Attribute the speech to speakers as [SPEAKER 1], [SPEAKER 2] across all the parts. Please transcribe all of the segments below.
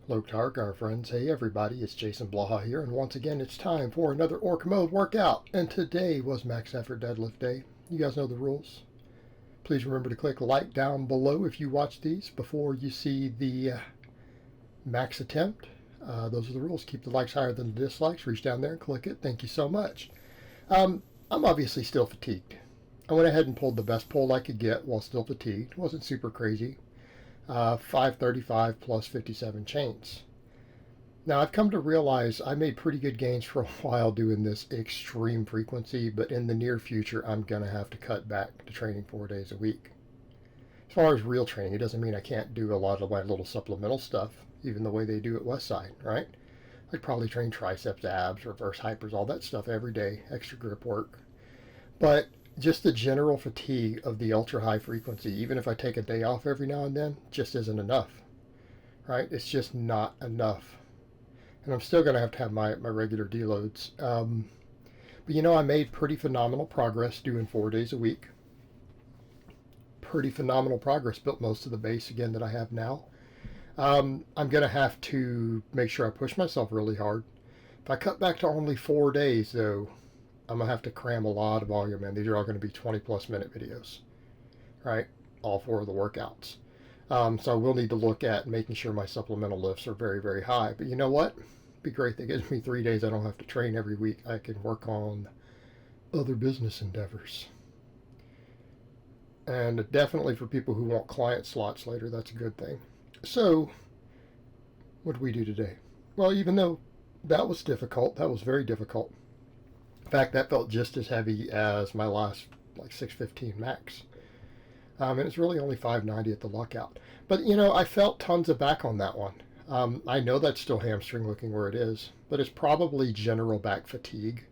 [SPEAKER 1] Hello, our friends. Hey, everybody, it's Jason Blaha here, and once again, it's time for another Orc Mode workout. And today was Max Effort Deadlift Day. You guys know the rules. Please remember to click like down below if you watch these before you see the max attempt. Those are the rules. Keep the likes higher than the dislikes. Reach down there and click it. Thank you so much. I'm obviously still fatigued. I went ahead and pulled the best pull I could get while still fatigued. It wasn't super crazy. 535 plus 57 chains. Now, I've come to realize I made pretty good gains for a while doing this extreme frequency, but in the near future, I'm going to have to cut back to training 4 days a week. As far as real training, it doesn't mean I can't do a lot of my little supplemental stuff, even the way they do at Westside, right? I'd probably train triceps, abs, reverse hypers, all that stuff every day, extra grip work. But just the general fatigue of the ultra high frequency, even if I take a day off every now and then, just isn't enough, right? It's just not enough. And I'm still going to have my regular deloads. But I made pretty phenomenal progress doing 4 days a week. Pretty phenomenal progress. Built most of the base again that I have now. I'm going to have to make sure I push myself really hard. If I cut back to only 4 days, though, I'm going to have to cram a lot of volume in. These are all going to be 20-plus minute videos, right? All 4 of the workouts. So I will need to look at making sure my supplemental lifts are very, very high. But you know what? It'd be great. That gives me 3 days I don't have to train every week. I can work on other business endeavors. And definitely for people who want client slots later, that's a good thing. So, what do we do today? Well, even though that was difficult, that was very difficult. In fact, that felt just as heavy as my last 615 max. And it's really only 590 at the lockout. But, I felt tons of back on that one. I know that's still hamstring looking where it is, but it's probably general back fatigue.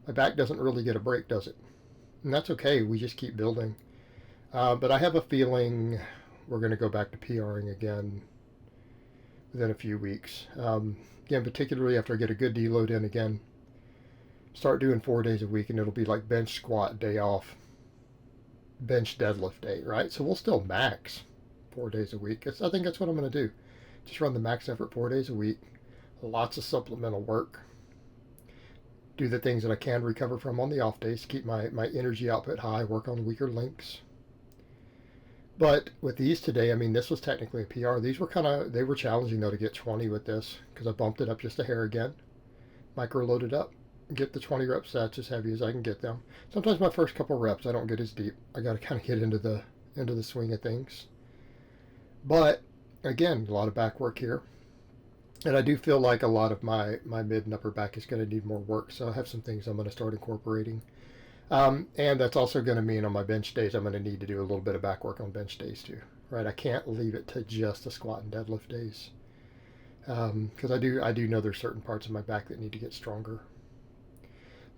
[SPEAKER 1] My back doesn't really get a break, does it? And that's okay. We just keep building. But I have a feeling we're going to go back to PRing again within a few weeks. Again, particularly after I get a good deload in again. Start doing 4 days a week, and it'll be like bench squat day off, bench deadlift day, right? So we'll still max 4 days a week. I think that's what I'm going to do. Just run the max effort 4 days a week. Lots of supplemental work. Do the things that I can recover from on the off days to keep my energy output high. Work on weaker links. But with these today, this was technically a PR. These were they were challenging though to get 20 with this because I bumped it up just a hair again. Micro loaded up. Get the 20 rep sets as heavy as I can get them. Sometimes my first couple reps I don't get as deep. I got to kind of get into the swing of things. But again, a lot of back work here, and I do feel like a lot of my mid and upper back is going to need more work. So I have some things I'm going to start incorporating, and that's also going to mean on my bench days I'm going to need to do a little bit of back work on bench days too. Right? I can't leave it to just the squat and deadlift days because I do know there's certain parts of my back that need to get stronger.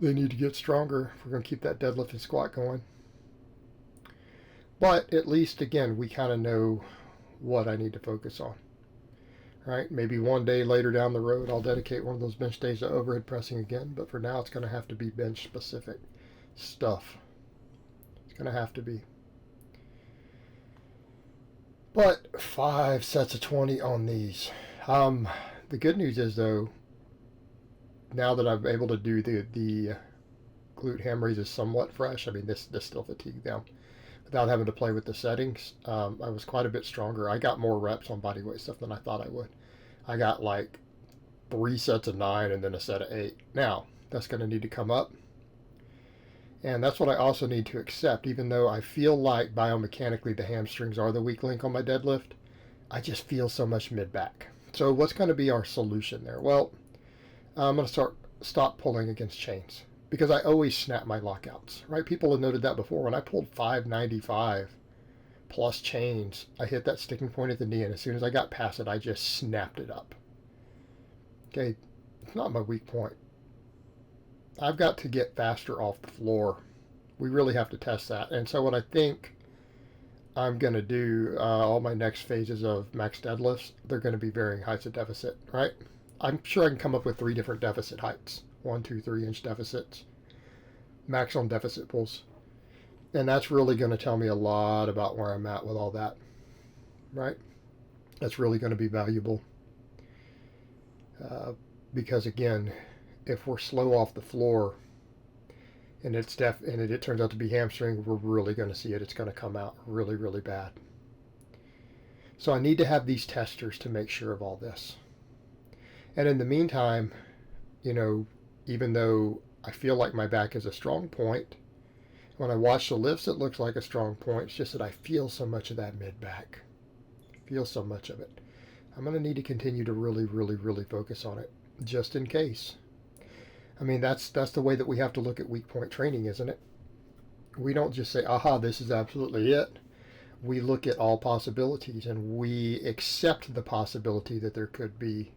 [SPEAKER 1] They need to get stronger if we're going to keep that deadlift and squat going. But at least, again, we kind of know what I need to focus on. Right? Maybe one day later down the road, I'll dedicate one of those bench days to overhead pressing again. But for now, it's going to have to be bench-specific stuff. It's going to have to be. But 5 sets of 20 on these. The good news is, though, now that I'm able to do the glute ham raises somewhat fresh, this still fatigued them. Without having to play with the settings, I was quite a bit stronger. I got more reps on bodyweight stuff than I thought I would. I got 3 sets of 9 and then a set of 8. Now, that's going to need to come up. And that's what I also need to accept. Even though I feel like biomechanically the hamstrings are the weak link on my deadlift, I just feel so much mid-back. So what's going to be our solution there? Well, I'm going to stop pulling against chains because I always snap my lockouts, right? People have noted that before. When I pulled 595 plus chains, I hit that sticking point at the knee, and as soon as I got past it, I just snapped it up. Okay, it's not my weak point. I've got to get faster off the floor. We really have to test that. And so what I think I'm going to do, all my next phases of max deadlifts, they're going to be varying heights of deficit, right? I'm sure I can come up with 3 different deficit heights. 1, 2, 3 inch deficits. Max on deficit pulls. And that's really going to tell me a lot about where I'm at with all that. Right? That's really going to be valuable. Because again, if we're slow off the floor and it turns out to be hamstring, we're really going to see it. It's going to come out really, really bad. So I need to have these testers to make sure of all this. And in the meantime, even though I feel like my back is a strong point, when I watch the lifts, it looks like a strong point. It's just that I feel so much of that mid back. Feel so much of it. I'm going to need to continue to really, really, really focus on it, just in case. I mean, that's the way that we have to look at weak point training, isn't it? We don't just say, aha, this is absolutely it. We look at all possibilities and we accept the possibility that there could be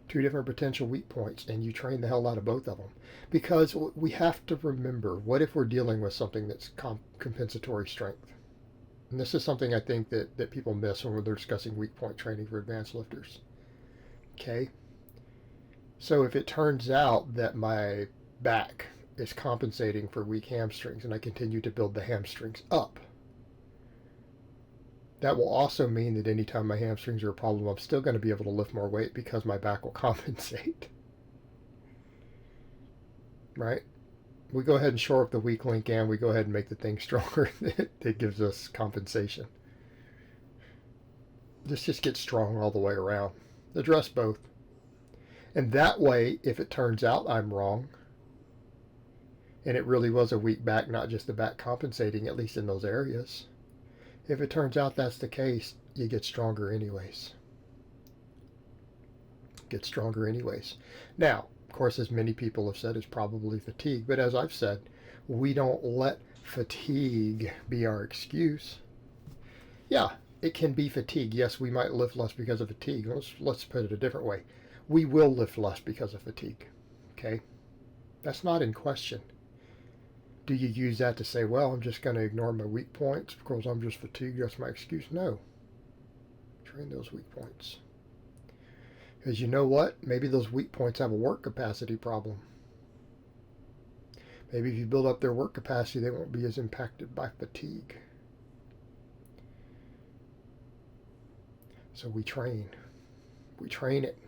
[SPEAKER 1] two different potential weak points, and you train the hell out of both of them. Because we have to remember, what if we're dealing with something that's compensatory strength? And this is something I think that people miss when they're discussing weak point training for advanced lifters. Okay? So if it turns out that my back is compensating for weak hamstrings and I continue to build the hamstrings up, that will also mean that anytime my hamstrings are a problem, I'm still going to be able to lift more weight because my back will compensate. Right? We go ahead and shore up the weak link and we go ahead and make the thing stronger that gives us compensation. This just gets strong all the way around. Address both. And that way, if it turns out I'm wrong, and it really was a weak back, not just the back compensating, at least in those areas, if it turns out that's the case, you get stronger anyways. Get stronger anyways. Now, of course, as many people have said, it's probably fatigue. But as I've said, we don't let fatigue be our excuse. Yeah, it can be fatigue. Yes, we might lift less because of fatigue. Let's put it a different way. We will lift less because of fatigue. Okay? That's not in question. Do you use that to say, well, I'm just going to ignore my weak points because I'm just fatigued? That's my excuse? No. Train those weak points. Because you know what? Maybe those weak points have a work capacity problem. Maybe if you build up their work capacity, they won't be as impacted by fatigue. So we train. We train it.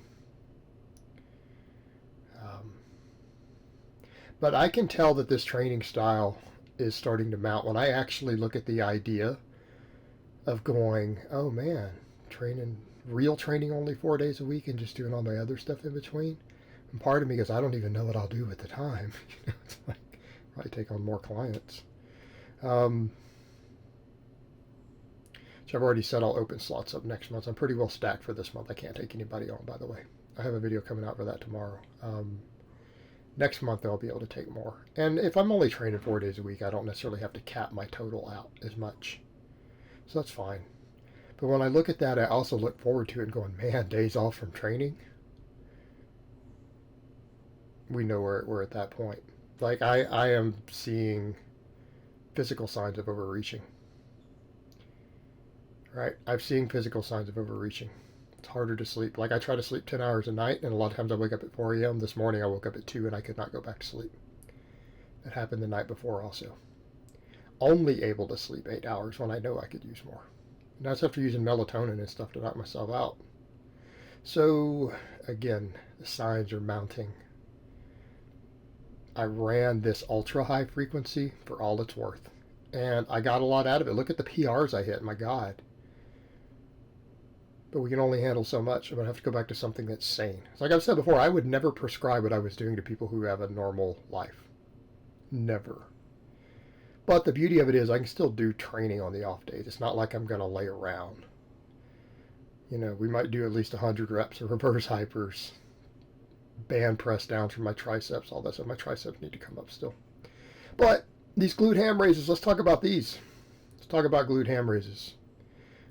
[SPEAKER 1] But I can tell that this training style is starting to mount when I actually look at the idea of going, oh man, real training only 4 days a week and just doing all my other stuff in between. And part of me goes, I don't even know what I'll do at the time. It's like, probably take on more clients. So I've already set all open slots up next month. I'm pretty well stacked for this month. I can't take anybody on, by the way. I have a video coming out for that tomorrow. Next month I'll be able to take more. And if I'm only training 4 days a week, I don't necessarily have to cap my total out as much. So that's fine. But when I look at that, I also look forward to it and going, man, days off from training. We know we're at that point. Like I am seeing physical signs of overreaching. Right? I'm seeing physical signs of overreaching. It's harder to sleep. Like I try to sleep 10 hours a night, and a lot of times I wake up at 4 a.m. This morning I woke up at 2 and I could not go back to sleep. That happened the night before also. Only able to sleep 8 hours when I know I could use more. And that's after using melatonin and stuff to knock myself out. So, again, the signs are mounting. I ran this ultra high frequency for all it's worth. And I got a lot out of it. Look at the PRs I hit, my God. But we can only handle so much. I'm going to have to go back to something that's sane. So like I've said before, I would never prescribe what I was doing to people who have a normal life. Never. But the beauty of it is I can still do training on the off days. It's not like I'm going to lay around. We might do at least 100 reps of reverse hypers, band press downs for my triceps, all that stuff. My triceps need to come up still. But these glute ham raises, let's talk about these. Let's talk about glute ham raises.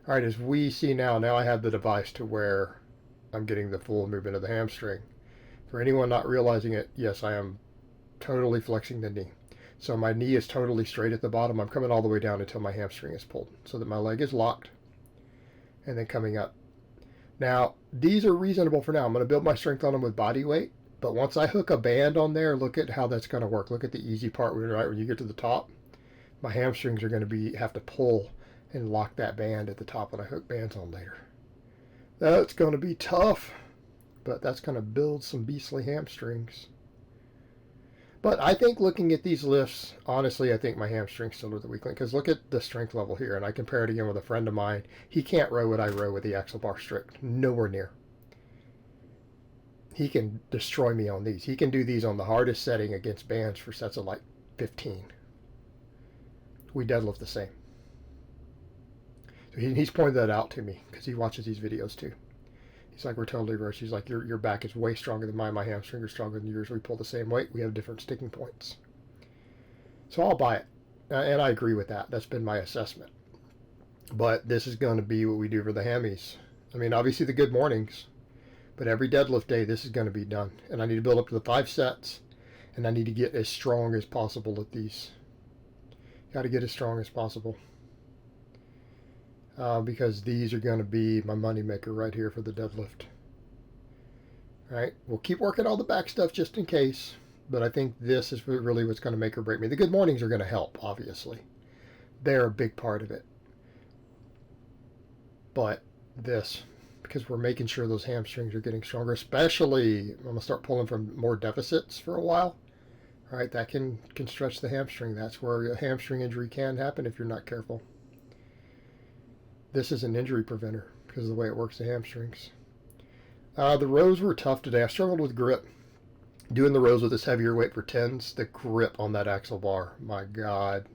[SPEAKER 1] All right, as we see now I have the device to where I'm getting the full movement of the hamstring. For anyone not realizing it, yes, I am totally flexing the knee. So my knee is totally straight at the bottom. I'm coming all the way down until my hamstring is pulled so that my leg is locked and then coming up. Now, these are reasonable for now. I'm going to build my strength on them with body weight. But once I hook a band on there, look at how that's going to work. Look at the easy part, right when you get to the top. My hamstrings are going to have to pull and lock that band at the top when I hook bands on later. That's going to be tough. but that's going to build some beastly hamstrings. But I think looking at these lifts, honestly, I think my hamstrings still are the weak link. Because look at the strength level here, and I compare it again with a friend of mine. He can't row what I row with the axle bar strict. Nowhere near. He can destroy me on these. He can do these on the hardest setting against bands for sets of like 15. We deadlift the same. So he's pointed that out to me because he watches these videos too. He's like, we're totally reversed. He's like, your back is way stronger than mine. My hamstring is stronger than yours. We pull the same weight. We have different sticking points. So I'll buy it. And I agree with that. That's been my assessment. But this is going to be what we do for the hammies. I mean, obviously the good mornings. But every deadlift day, this is going to be done. And I need to build up to the 5 sets. And I need to get as strong as possible at these. Got to get as strong as possible. Because these are going to be my money maker right here for the deadlift. All right, we'll keep working all the back stuff just in case, but I think this is really what's going to make or break me. The good mornings are going to help, obviously. They're a big part of it. But this, because we're making sure those hamstrings are getting stronger, especially I'm going to start pulling from more deficits for a while. All right, that can stretch the hamstring. That's where a hamstring injury can happen if you're not careful. This is an injury preventer because of the way it works the hamstrings. The rows were tough today. I struggled with grip. Doing the rows with this heavier weight for 10s, the grip on that axle bar, my God.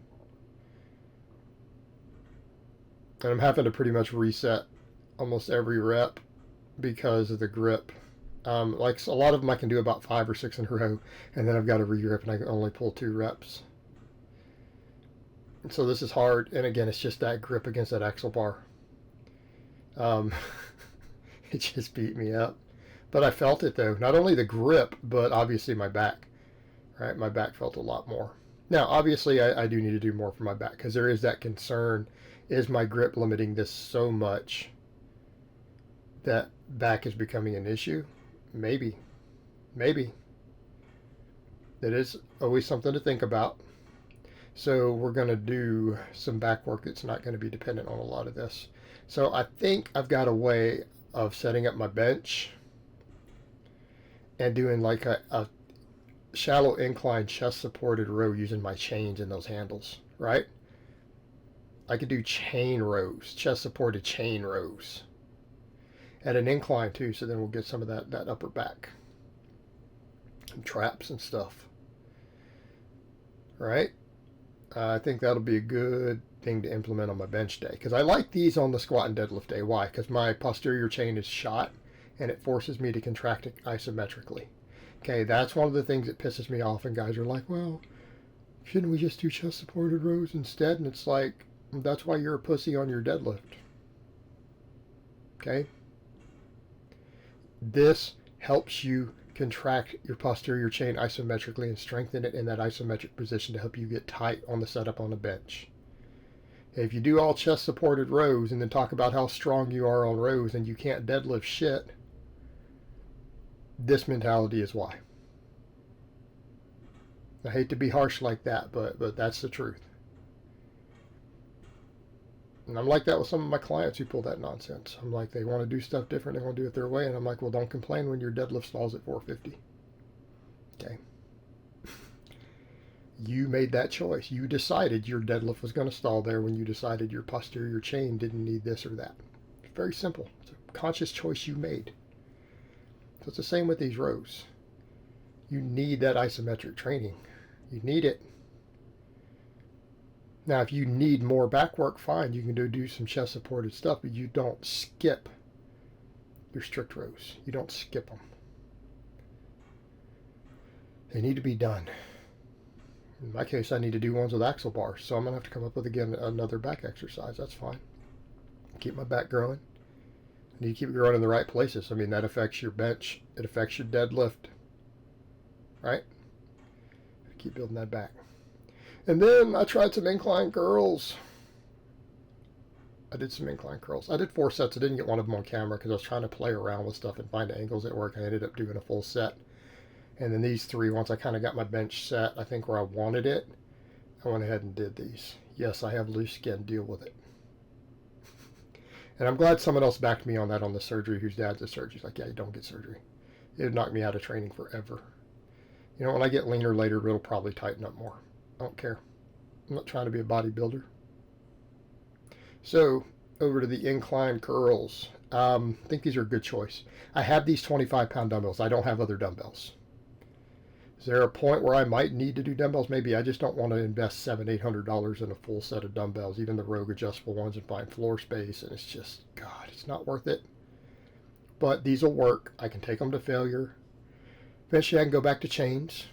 [SPEAKER 1] And I'm having to pretty much reset almost every rep because of the grip. Like a lot of them I can do about 5 or 6 in a row, and then I've got to re-grip and I can only pull 2 reps. And so this is hard, and again, it's just that grip against that axle bar. It just beat me up. But I felt it though. Not only the grip, but obviously my back. Right? My back felt a lot more. Now, obviously, I do need to do more for my back because there is that concern. Is my grip limiting this so much that back is becoming an issue? Maybe. Maybe. It is always something to think about. So we're going to do some back work that's not going to be dependent on a lot of this. So I think I've got a way of setting up my bench and doing like a shallow incline chest supported row using my chains in those handles, right? I could do chain rows, chest supported chain rows at an incline too, so then we'll get some of that upper back and traps and stuff, right? I think that'll be a good thing to implement on my bench day because I like these on the squat and deadlift day. Why? Because my posterior chain is shot and it forces me to contract it isometrically. Okay, that's one of the things that pisses me off, and guys are like, well, shouldn't we just do chest supported rows instead? And it's like, that's why you're a pussy on your deadlift. Okay? This helps you contract your posterior chain isometrically and strengthen it in that isometric position to help you get tight on the setup on the bench. If you do all chest supported rows and then talk about how strong you are on rows and you can't deadlift shit, this mentality is why. I hate to be harsh like that, but that's the truth. And I'm like that with some of my clients who pull that nonsense. I'm like, they want to do stuff different. They want to do it their way. And I'm like, well, don't complain when your deadlift stalls at 450. Okay. You made that choice. You decided your deadlift was going to stall there when you decided your posterior chain didn't need this or that. It's very simple. It's a conscious choice you made. So it's the same with these rows. You need that isometric training. You need it. Now, if you need more back work, fine. You can do some chest supported stuff, but you don't skip your strict rows. You don't skip them. They need to be done. In my case, I need to do ones with axle bars, so I'm going to have to come up with, again, another back exercise. That's fine. Keep my back growing. I need to keep it growing in the right places. I mean, that affects your bench. It affects your deadlift. Right? Keep building that back. And then I tried some incline curls. I did some incline curls. I did 4 sets. I didn't get one of them on camera because I was trying to play around with stuff and find angles that work. I ended up doing a full set. And then these 3, once I kind of got my bench set, I think where I wanted it, I went ahead and did these. Yes, I have loose skin. Deal with it. And I'm glad someone else backed me on that on the surgery, whose dad's a surgeon. He's like, yeah, you don't get surgery. it would knock me out of training forever. You know, when I get leaner later, it'll probably tighten up more. I don't care. I'm not trying to be a bodybuilder. So, over to the incline curls. I think these are a good choice. I have these 25-pound dumbbells. I don't have other dumbbells. Is there a point where I might need to do dumbbells? Maybe. I just don't want to invest $700-800 in a full set of dumbbells, even the Rogue adjustable ones, and find floor space. And it's just, God, it's not worth it. But these will work. I can take them to failure. Eventually, I can go back to chains.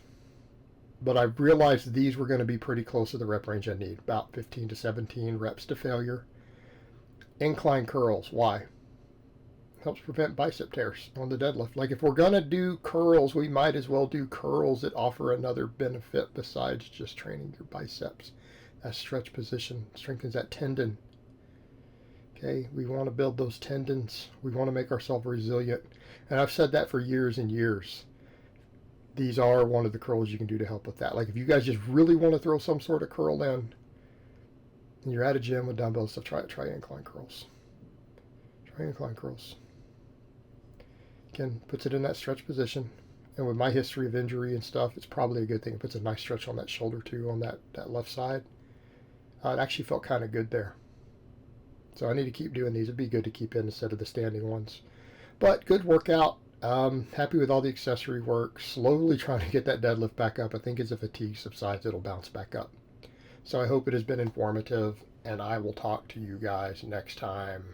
[SPEAKER 1] But I realized these were going to be pretty close to the rep range I need, about 15 to 17 reps to failure. Incline curls. Why? Helps prevent bicep tears on the deadlift. Like, if we're going to do curls, we might as well do curls that offer another benefit besides just training your biceps. That stretch position strengthens that tendon. Okay, we want to build those tendons. We want to make ourselves resilient. And I've said that for years and years. These are one of the curls you can do to help with that. Like, if you guys just really want to throw some sort of curl in, and you're at a gym with dumbbells, so try incline curls. Try incline curls. Again, puts it in that stretch position. And with my history of injury and stuff, it's probably a good thing. It puts a nice stretch on that shoulder too, on that left side. It actually felt kind of good there. So I need to keep doing these. It'd be good to keep in instead of the standing ones. But good workout. Happy with all the accessory work. Slowly trying to get that deadlift back up. I think as the fatigue subsides, it'll bounce back up. So I hope it has been informative, and I will talk to you guys next time.